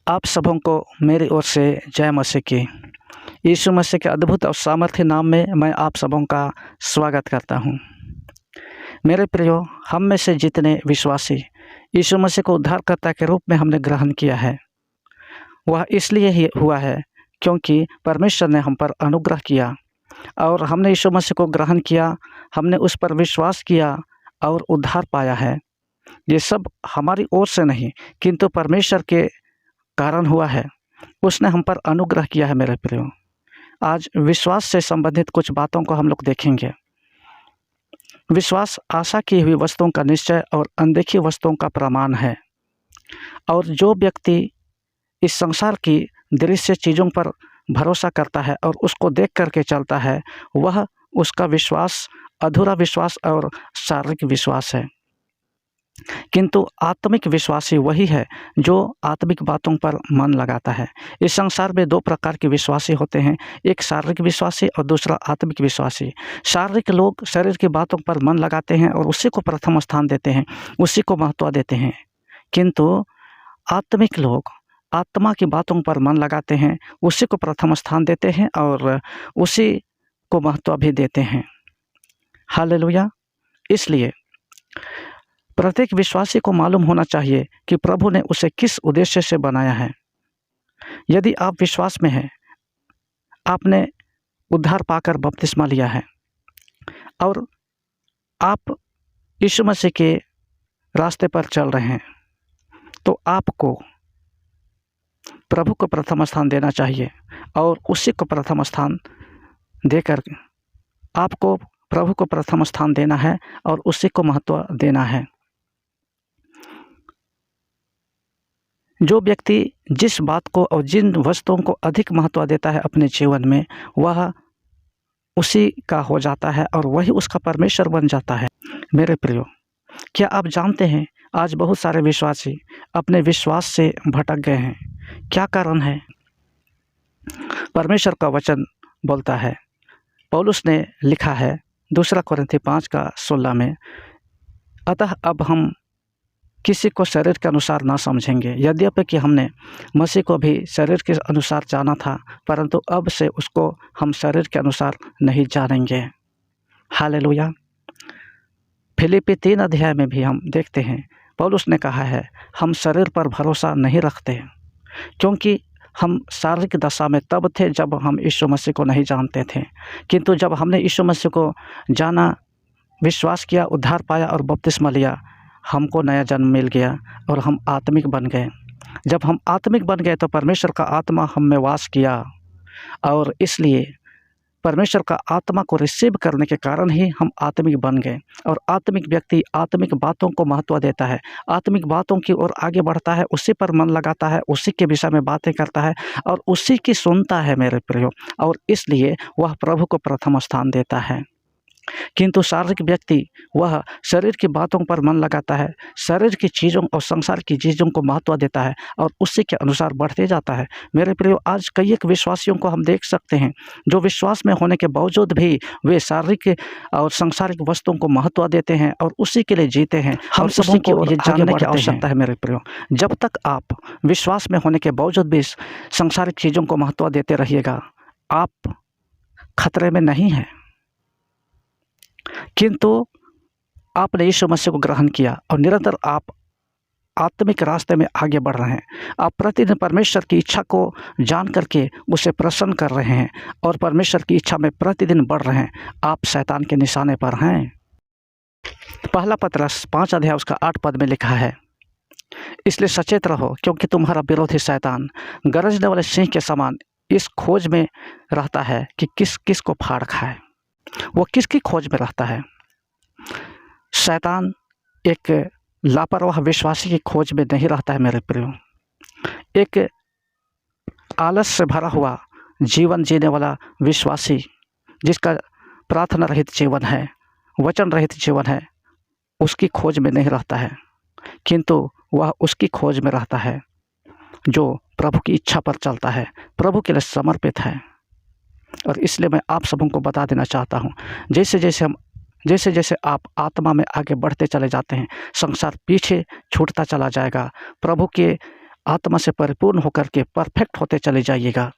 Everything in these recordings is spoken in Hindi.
आप सबों को मेरी ओर से जय मसीह की। यीशु मसीह के अद्भुत और सामर्थ्य नाम में मैं आप सबों का स्वागत करता हूं। मेरे प्रियो, हम में से जितने विश्वासी यीशु मसीह को उद्धारकर्ता के रूप में हमने ग्रहण किया है, वह इसलिए ही हुआ है क्योंकि परमेश्वर ने हम पर अनुग्रह किया और हमने यीशु मसीह को ग्रहण किया, हमने उस पर विश्वास किया और उद्धार पाया है। ये सब हमारी ओर से नहीं किंतु परमेश्वर के कारण हुआ है। उसने हम पर अनुग्रह किया है। मेरे प्रियो, आज विश्वास से संबंधित कुछ बातों को हम लोग देखेंगे। विश्वास आशा की हुई वस्तुओं का निश्चय और अनदेखी वस्तुओं का प्रमाण है। और जो व्यक्ति इस संसार की दृश्य चीज़ों पर भरोसा करता है और उसको देख करके चलता है, वह उसका विश्वास अधूरा विश्वास और शारीरिक विश्वास है। किंतु आत्मिक विश्वासी वही है जो आत्मिक बातों पर मन लगाता है। इस संसार में दो प्रकार के विश्वासी होते हैं, एक शारीरिक विश्वासी और दूसरा आत्मिक विश्वासी। शारीरिक लोग शरीर की बातों पर मन लगाते हैं और उसी को प्रथम स्थान देते हैं, उसी को महत्व देते हैं। किंतु आत्मिक लोग आत्मा की बातों पर मन लगाते हैं, उसी को प्रथम स्थान देते हैं और उसी को महत्व भी देते हैं। हालेलुया। इसलिए प्रत्येक विश्वासी को मालूम होना चाहिए कि प्रभु ने उसे किस उद्देश्य से बनाया है। यदि आप विश्वास में हैं, आपने उद्धार पाकर बपतिस्मा लिया है और आप यीशु मसीह के रास्ते पर चल रहे हैं, तो आपको प्रभु को प्रथम स्थान देना चाहिए और उसी को प्रथम स्थान देकर आपको प्रभु को प्रथम स्थान देना है और उसी को महत्व देना है। जो व्यक्ति जिस बात को और जिन वस्तुओं को अधिक महत्व देता है अपने जीवन में, वह उसी का हो जाता है और वही उसका परमेश्वर बन जाता है। मेरे प्रियो, क्या आप जानते हैं आज बहुत सारे विश्वासी अपने विश्वास से भटक गए हैं? क्या कारण है? परमेश्वर का वचन बोलता है, पौलुस ने लिखा है 2 कोरिन्थी 5:16 में, अतः अब हम किसी को शरीर के अनुसार ना समझेंगे। यद्यपि कि हमने मसीह को भी शरीर के अनुसार जाना था, परंतु अब से उसको हम शरीर के अनुसार नहीं जानेंगे। हालेलुया। फिलिप्पी 3 में भी हम देखते हैं, पौलुस ने कहा है, हम शरीर पर भरोसा नहीं रखते क्योंकि हम शारीरिक दशा में तब थे जब हम यीशु मसीह को नहीं जानते थे। किंतु जब हमने यीशु मसीह को जाना, विश्वास किया, उद्धार पाया और बपतिस्मा लिया, हमको नया जन्म मिल गया और हम आत्मिक बन गए। जब हम आत्मिक बन गए तो परमेश्वर का आत्मा हम में वास किया और इसलिए परमेश्वर का आत्मा को रिसीव करने के कारण ही हम आत्मिक बन गए। और आत्मिक व्यक्ति आत्मिक बातों को महत्व देता है, आत्मिक बातों की ओर आगे बढ़ता है, उसी पर मन लगाता है, उसी के विषय में बातें करता है और उसी की सुनता है। मेरे प्रियो, और इसलिए वह प्रभु को प्रथम स्थान देता है। किंतु शारीरिक व्यक्ति वह शरीर की बातों पर मन लगाता है, शरीर की चीज़ों और संसार की चीज़ों को महत्व देता है और उसी के अनुसार बढ़ते जाता है। मेरे प्रियो, आज कई एक विश्वासियों को हम देख सकते हैं जो विश्वास में होने के बावजूद भी वे शारीरिक और सांसारिक वस्तुओं को महत्व देते हैं और उसी के लिए जीते हैं। हम सबों को ये जानने की आवश्यकता है मेरे प्रियो, जब तक आप विश्वास में होने के बावजूद भी सांसारिक चीज़ों को महत्व देते रहिएगा, आप खतरे में नहीं हैं। किंतु आपने यीशु मसीह को ग्रहण किया और निरंतर आप आत्मिक रास्ते में आगे बढ़ रहे हैं। आप प्रतिदिन परमेश्वर की इच्छा को जान करके उसे प्रसन्न कर रहे हैं और परमेश्वर की इच्छा में प्रतिदिन बढ़ रहे हैं। आप शैतान के निशाने पर हैं। पहला पतरस 5 उसका 8 में लिखा है, इसलिए सचेत रहो क्योंकि तुम्हारा विरोधी शैतान गरजने वाले सिंह के समान इस खोज में रहता है कि किस किस को फाड़ खाए। वो किसकी खोज में रहता है? शैतान एक लापरवाह विश्वासी की खोज में नहीं रहता है। मेरे प्रियो, एक आलस से भरा हुआ जीवन जीने वाला विश्वासी जिसका प्रार्थना रहित जीवन है, वचन रहित जीवन है, उसकी खोज में नहीं रहता है, किंतु वह उसकी खोज में रहता है जो प्रभु की इच्छा पर चलता है, प्रभु के लिए समर्पित है। और इसलिए मैं आप सबों को बता देना चाहता हूँ, जैसे जैसे आप आत्मा में आगे बढ़ते चले जाते हैं, संसार पीछे छूटता चला जाएगा। प्रभु के आत्मा से परिपूर्ण होकर के परफेक्ट होते चले जाइएगा,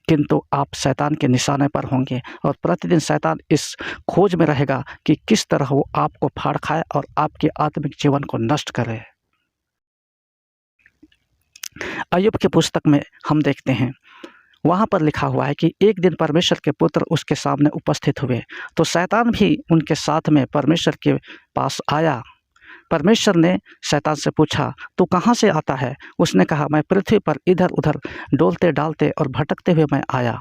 किंतु आप शैतान के निशाने पर होंगे और प्रतिदिन शैतान इस खोज में रहेगा कि किस तरह वो आपको फाड़ खाए और आपके आत्मिक जीवन को नष्ट करे। अय्यूब की पुस्तक में हम देखते हैं, वहाँ पर लिखा हुआ है कि एक दिन परमेश्वर के पुत्र उसके सामने उपस्थित हुए, तो शैतान भी उनके साथ में परमेश्वर के पास आया। परमेश्वर ने शैतान से पूछा, तू कहाँ से आता है? उसने कहा, मैं पृथ्वी पर इधर उधर डोलते डालते और भटकते हुए मैं आया।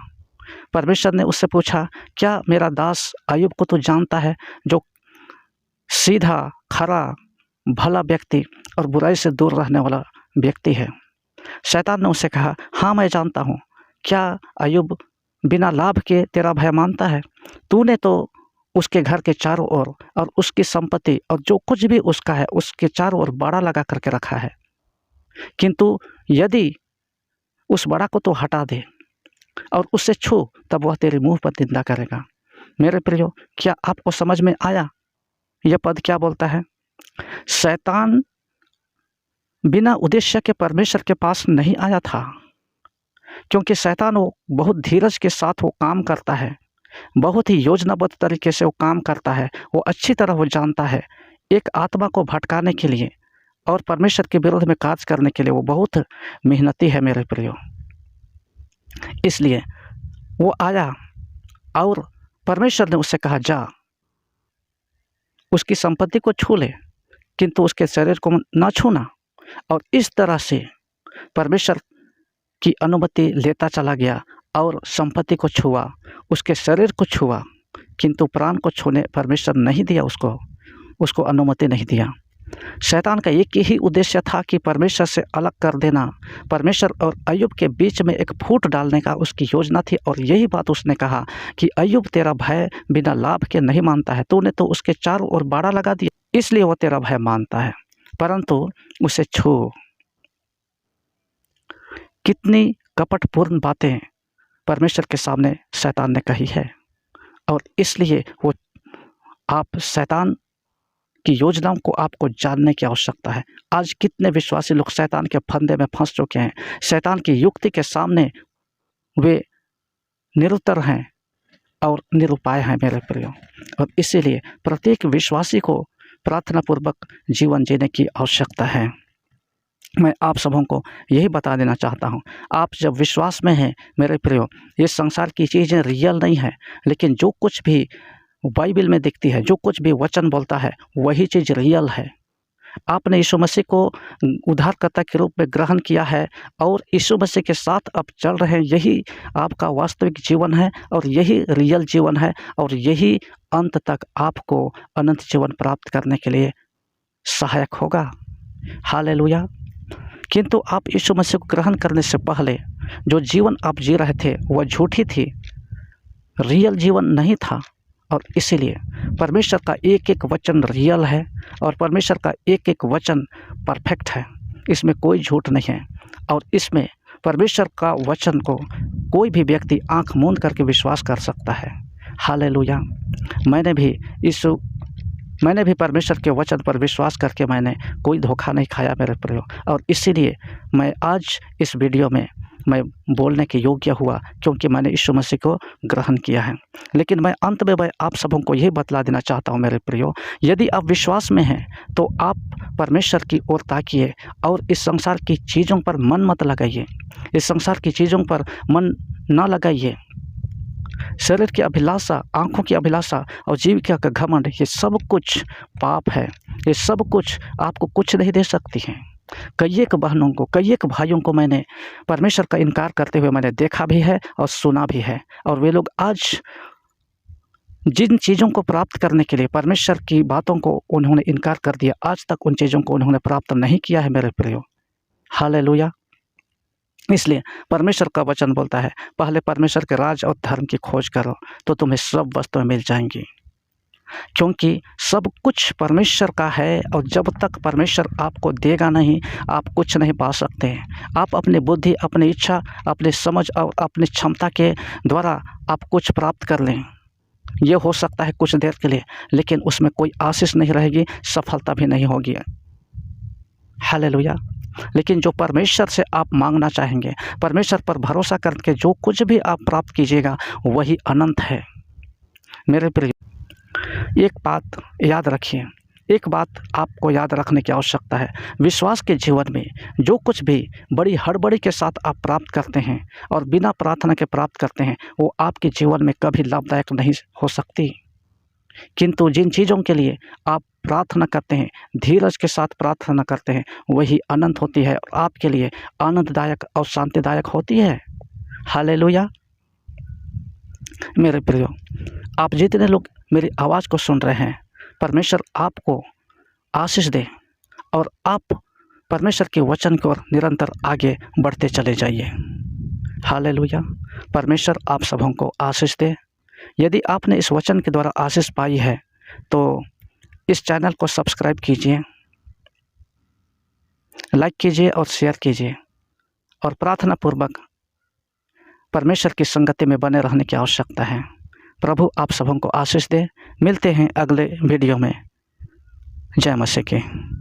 परमेश्वर ने उससे पूछा, क्या मेरा दास अय्यूब को तू जानता है, जो सीधा, खरा, भला व्यक्ति और बुराई से दूर रहने वाला व्यक्ति है? शैतान ने उससे कहा, हाँ मैं जानता हूँ। क्या अय्यूब बिना लाभ के तेरा भय मानता है? तूने तो उसके घर के चारों ओर और उसकी संपत्ति और जो कुछ भी उसका है उसके चारों ओर बाड़ा लगा करके रखा है, किंतु यदि उस बाड़ा को तो हटा दे और उससे छू, तब वह तेरे मुंह पर निंदा करेगा। मेरे प्रियो, क्या आपको समझ में आया यह पद क्या बोलता है? शैतान बिना उद्देश्य के परमेश्वर के पास नहीं आया था, क्योंकि शैतान वो बहुत धीरज के साथ वो काम करता है, बहुत ही योजनाबद्ध तरीके से वो काम करता है। वो अच्छी तरह वो जानता है एक आत्मा को भटकाने के लिए और परमेश्वर के विरोध में कार्य करने के लिए वो बहुत मेहनती है मेरे प्रियो। इसलिए वो आया और परमेश्वर ने उससे कहा, जा उसकी संपत्ति को छू ले, किंतु उसके शरीर को ना छूना। और इस तरह से परमेश्वर की अनुमति लेता चला गया और संपत्ति को छुआ, उसके शरीर को छुआ, किंतु प्राण को छूने परमेश्वर नहीं दिया, उसको अनुमति नहीं दिया। शैतान का एक ही उद्देश्य था कि परमेश्वर से अलग कर देना, परमेश्वर और अय्यूब के बीच में एक फूट डालने का उसकी योजना थी। और यही बात उसने कहा कि अय्यूब तेरा भय बिना लाभ के नहीं मानता है, तूने तो उसके चारों ओर बाड़ा लगा दिया, इसलिए वो तेरा भय मानता है, परंतु उसे छू। कितनी कपटपूर्ण बातें परमेश्वर के सामने शैतान ने कही है, और इसलिए वो आप शैतान की योजनाओं को आपको जानने की आवश्यकता है। आज कितने विश्वासी लोग शैतान के फंदे में फंस चुके हैं, शैतान की युक्ति के सामने वे निरुत्तर हैं और निरुपाय हैं मेरे प्रियो। और इसीलिए प्रत्येक विश्वासी को प्रार्थनापूर्वक जीवन जीने की आवश्यकता है। मैं आप सबों को यही बता देना चाहता हूँ, आप जब विश्वास में हैं मेरे प्रियो, ये संसार की चीज़ें रियल नहीं है, लेकिन जो कुछ भी बाइबल में दिखती है, जो कुछ भी वचन बोलता है, वही चीज़ रियल है। आपने यीशु मसीह को उद्धारकर्ता के रूप में ग्रहण किया है और यीशु मसीह के साथ आप चल रहे हैं, यही आपका वास्तविक जीवन है और यही रियल जीवन है, और यही अंत तक आपको अनंत जीवन प्राप्त करने के लिए सहायक होगा। हालेलुया। किंतु आप यीशु मसीह को ग्रहण करने से पहले जो जीवन आप जी रहे थे वह झूठी थी, रियल जीवन नहीं था। और इसीलिए परमेश्वर का एक एक वचन रियल है और परमेश्वर का एक एक वचन परफेक्ट है, इसमें कोई झूठ नहीं है। और इसमें परमेश्वर का वचन को कोई भी व्यक्ति आंख मूंद करके विश्वास कर सकता है। हालेलुया। मैंने भी परमेश्वर के वचन पर विश्वास करके मैंने कोई धोखा नहीं खाया मेरे प्रियो, और इसीलिए मैं आज इस वीडियो में मैं बोलने के योग्य हुआ, क्योंकि मैंने यीशु मसीह को ग्रहण किया है। लेकिन मैं अंत में आप सबों को यही बतला देना चाहता हूँ मेरे प्रियो, यदि आप विश्वास में हैं तो आप परमेश्वर की ओर ताकिए और इस संसार की चीज़ों पर मन मत लगाइए, इस संसार की चीज़ों पर मन ना लगाइए। शरीर की अभिलाषा, आँखों की अभिलाषा और जीविका का घमंड, ये सब कुछ पाप है। ये सब कुछ आपको कुछ नहीं दे सकती हैं। कई एक बहनों को, कई एक भाइयों को मैंने परमेश्वर का इनकार करते हुए मैंने देखा भी है और सुना भी है, और वे लोग आज जिन चीज़ों को प्राप्त करने के लिए परमेश्वर की बातों को उन्होंने इनकार कर दिया, आज तक उन चीज़ों को उन्होंने प्राप्त नहीं किया है मेरे प्रियो। हालेलुया। इसलिए परमेश्वर का वचन बोलता है, पहले परमेश्वर के राज और धर्म की खोज करो तो तुम्हें सब वस्तुएं मिल जाएंगी, क्योंकि सब कुछ परमेश्वर का है, और जब तक परमेश्वर आपको देगा नहीं, आप कुछ नहीं पा सकते हैं। आप अपनी बुद्धि, अपनी इच्छा, अपनी समझ और अपनी क्षमता के द्वारा आप कुछ प्राप्त कर लें, ये हो सकता है कुछ देर के लिए, लेकिन उसमें कोई आशीष नहीं रहेगी, सफलता भी नहीं होगी। हालेलुया। लेकिन जो परमेश्वर से आप मांगना चाहेंगे, परमेश्वर पर भरोसा करके जो कुछ भी आप प्राप्त कीजिएगा वही अनंत है। मेरे प्रिय, एक बात याद रखिए, एक बात आपको याद रखने की आवश्यकता है। विश्वास के जीवन में जो कुछ भी बड़ी हड़बड़ी के साथ आप प्राप्त करते हैं और बिना प्रार्थना के प्राप्त करते हैं, वो आपके जीवन में कभी लाभदायक नहीं हो सकती। किंतु जिन चीज़ों के लिए आप प्रार्थना करते हैं, धीरज के साथ प्रार्थना करते हैं, वही अनंत होती है और आपके लिए आनंददायक और शांतिदायक होती है। हालेलुया। मेरे प्रियो, आप जितने लोग मेरी आवाज़ को सुन रहे हैं, परमेश्वर आपको आशीष दे और आप परमेश्वर के वचन की ओर निरंतर आगे बढ़ते चले जाइए। हालेलुया। परमेश्वर आप सबों को आशीष दे। यदि आपने इस वचन के द्वारा आशीष पाई है तो इस चैनल को सब्सक्राइब कीजिए, लाइक कीजिए और शेयर कीजिए और प्रार्थना पूर्वक परमेश्वर की संगति में बने रहने की आवश्यकता है। प्रभु आप सबों को आशीष दे। मिलते हैं अगले वीडियो में। जय मसीह की।